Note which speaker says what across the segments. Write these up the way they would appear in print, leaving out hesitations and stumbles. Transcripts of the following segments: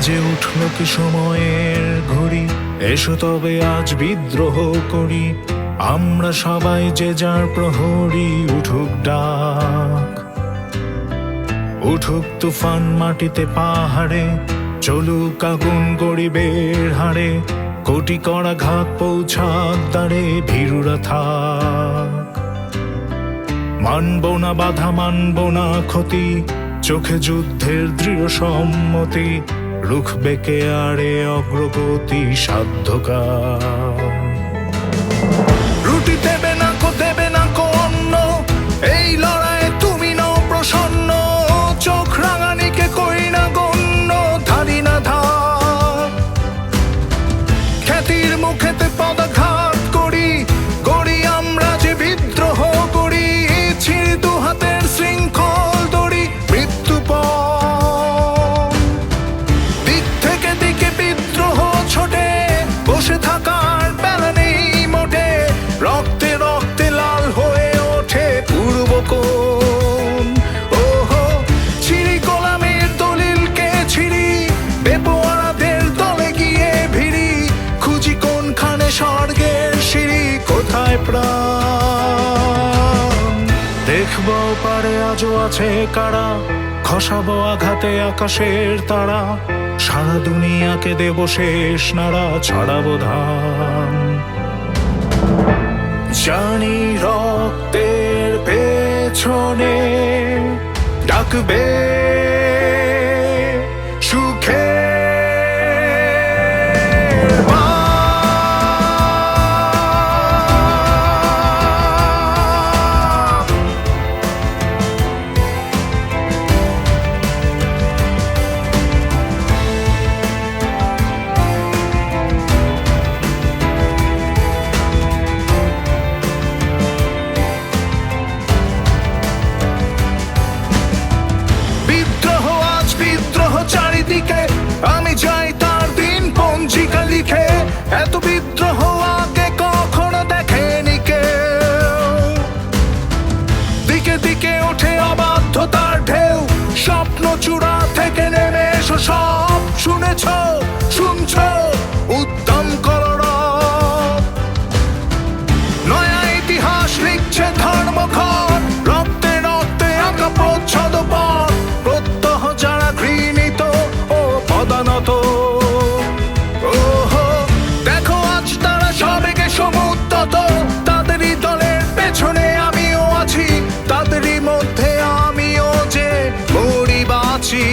Speaker 1: বেজে উঠল কি সময়ের ঘড়ি, এসো তবে আজ বিদ্রোহ করি। আমরা সবাই যে যার প্রহরী, উঠুক ডাক, উঠুক তুফান মাটিতে পাহাড়ে, চলুক আগুন গরিবের হাড়ে। কোটি করা ঘাত পৌঁছাক দ্বারে, ভীরুরা থাক। মানব না বাধা, মানব না ক্ষতি, চোখে যুদ্ধের দৃঢ় সম্মতি। রুখ বেঁকে আড়ে অগ্রগতি সাধ্যকার। রুটি দেবে না কো অন্ন, এই লড়াইয়ে তুমি নও প্রসন্ন। চোখ রাঙানিকে করি না গণ্য, ধারি না ধার। খ্যাতির মুখেতে পদাঘাত করি, গড়ি আমরা যে বিদ্রোহ করি। ছিঁড়ি দু হাতের শৃঙ্খল দড়ি, মৃত্যু দিক থেকে দিকে বিদ্রোহ ছোটে। বসে থাকার বেলা নেই মোটে, রক্তে রক্তে লাল হয়ে ওঠে পূর্বকোণ। ওহো, ছিঁড়ি গোলামের দলিলকে ছিঁড়ি, বেপোয়ারাদের দলে গিয়ে ভিড়ি। খুঁজি কোনখানে স্বর্গের সিঁড়ি, কোথায় প্রাণ। দেখবো পারে আজও আছে কারা, খসাবো আঘাতে আকাশের তারা। সারা দুনিয়াকে দেব শেষ নাড়া, ছড়াবো ধান। জানি রক্তের পেছনে ডাকবে সুখে। চারিদিকে আমি যাই তার দিন পঞ্জিকা লিখে, এত বিদ্রোহ আগে কখনো দেখেনি কেউ। দিকে দিকে ওঠে অবাধ্যতার ঢেউ, স্বপ্ন চূড়া থেকে নেমে এসো সব। শুনেছ শুনছ উদ্যম কলরব, নয়া ইতিহাস লিখছে ধর্মঘট। রক্তে রক্তে আঁকা প্রচ্ছদ পথ, প্রত্যহ যারা ঘৃণিত ও পদানত। ওহো, দেখো আজ তারা সবেগে সমুদ্রত। তাদেরই দলের পেছনে আমিও আছি, তাদেরই মধ্যে আমিও যে মরি বাঁচি।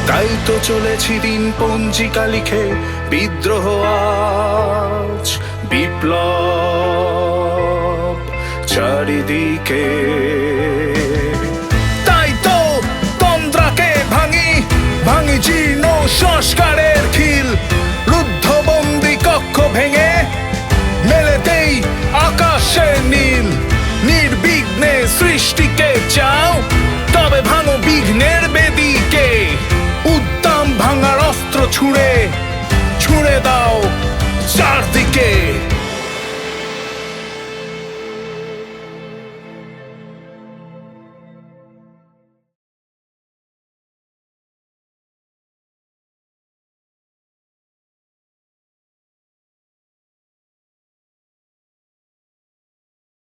Speaker 1: তাই তো চলেছি দিন পঞ্জিকা লিখে, বিদ্রোহ আজ বিপ্লব চারিদিকে। ভাঙি জীর্ণ সংস্কারের খিল, রুদ্ধবন্দি কক্ষ ভেঙে মেলে দেই আকাশের নীল। নির্বিঘ্নে সৃষ্টিকে চাও, তবে ভাঙো বিঘ্নের বেদিকে। উদ্দাম ভাঙার অস্ত্র ছুঁড়ে ছুঁড়ে দাও চারদিকে।